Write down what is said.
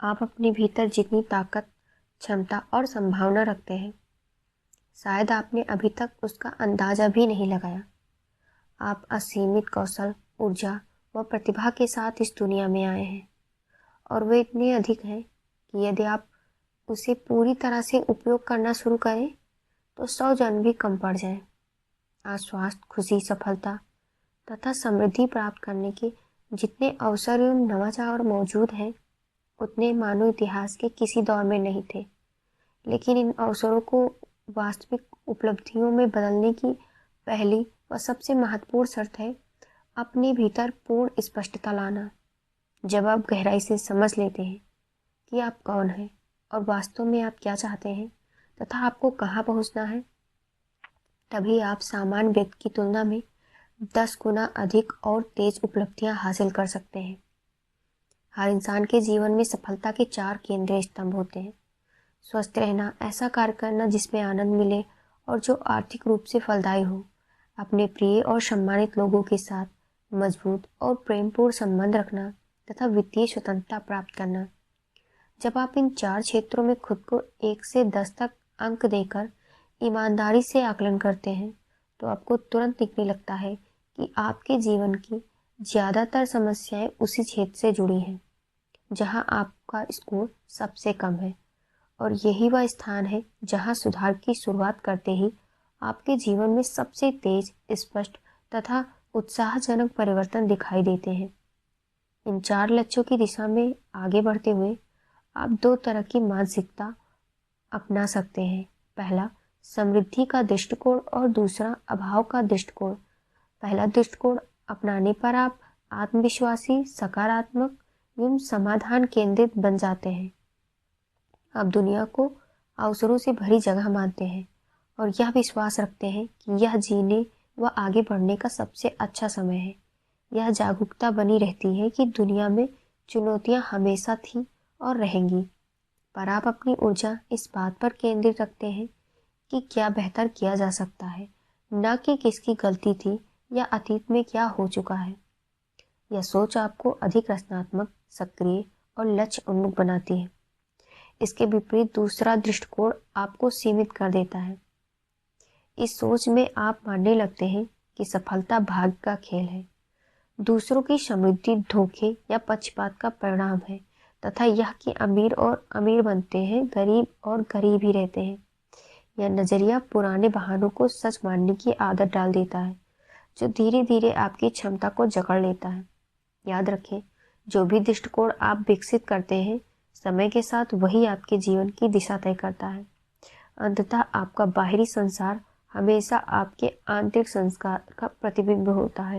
आप अपने भीतर जितनी ताकत, क्षमता और संभावना रखते हैं, शायद आपने अभी तक उसका अंदाजा भी नहीं लगाया। आप असीमित कौशल, ऊर्जा व प्रतिभा के साथ इस दुनिया में आए हैं और वे इतने अधिक हैं कि यदि आप उसे पूरी तरह से उपयोग करना शुरू करें तो 100 जन्म भी कम पड़ जाएं। आज स्वास्थ्य, खुशी, सफलता तथा समृद्धि प्राप्त करने के जितने अवसर एवं नवाचार मौजूद हैं, उतने मानव इतिहास के किसी दौर में नहीं थे। लेकिन इन अवसरों को वास्तविक उपलब्धियों में बदलने की पहली व सबसे महत्वपूर्ण शर्त है अपने भीतर पूर्ण स्पष्टता लाना। जब आप गहराई से समझ लेते हैं कि आप कौन हैं और वास्तव में आप क्या चाहते हैं तथा आपको कहाँ पहुँचना है, तभी आप सामान्य व्यक्ति की तुलना में 10 गुना अधिक और तेज उपलब्धियां हासिल कर सकते हैं। हर इंसान के जीवन में सफलता के 4 केंद्रीय स्तंभ होते हैं। स्वस्थ रहना, ऐसा कार्य करना जिसमें आनंद मिले और जो आर्थिक रूप से फलदायी हो। अपने प्रिय और सम्मानित लोगों के साथ मजबूत और प्रेमपूर्ण संबंध रखना तथा वित्तीय स्वतंत्रता प्राप्त करना। जब आप इन 4 क्षेत्रों में खुद को 1 से 10 तक अंक देकर ईमानदारी से आकलन करते हैं, तो आपको तुरंत दिखने लगता है कि आपके जीवन की ज़्यादातर समस्याएं उसी क्षेत्र से जुड़ी हैं जहां आपका स्कोर सबसे कम है, और यही वह स्थान है जहां सुधार की शुरुआत करते ही आपके जीवन में सबसे तेज, स्पष्ट तथा उत्साहजनक परिवर्तन दिखाई देते हैं। इन 4 लक्ष्यों की दिशा में आगे बढ़ते हुए आप 2 तरह की मानसिकता अपना सकते हैं। पहला, समृद्धि का दृष्टिकोण और दूसरा, अभाव का दृष्टिकोण। पहला दृष्टिकोण अपनाने पर आप आत्मविश्वासी, सकारात्मक एवं समाधान केंद्रित बन जाते हैं। आप दुनिया को अवसरों से भरी जगह मानते हैं और यह विश्वास रखते हैं कि यह जीने व आगे बढ़ने का सबसे अच्छा समय है। यह जागरूकता बनी रहती है कि दुनिया में चुनौतियां हमेशा थी और रहेंगी, पर आप अपनी ऊर्जा इस बात पर केंद्रित रखते हैं कि क्या बेहतर किया जा सकता है, न कि किसकी गलती थी या अतीत में क्या हो चुका है। यह सोच आपको अधिक रचनात्मक, सक्रिय और लक्ष्य उन्मुख बनाती है। इसके विपरीत दूसरा दृष्टिकोण आपको सीमित कर देता है। इस सोच में आप मानने लगते हैं कि सफलता भाग्य का खेल है, दूसरों की समृद्धि धोखे या पक्षपात का परिणाम है तथा यह कि अमीर और अमीर बनते हैं, गरीब और गरीब ही रहते हैं। यह नजरिया पुराने बहानों को सच मानने की आदत डाल देता है, जो धीरे धीरे आपकी क्षमता को जकड़ लेता है। याद रखें, जो भी दृष्टिकोण आप विकसित करते हैं, समय के साथ वही आपके जीवन की दिशा तय करता है। अंततः आपका बाहरी संसार हमेशा आपके आंतरिक संस्कार का प्रतिबिंब होता है।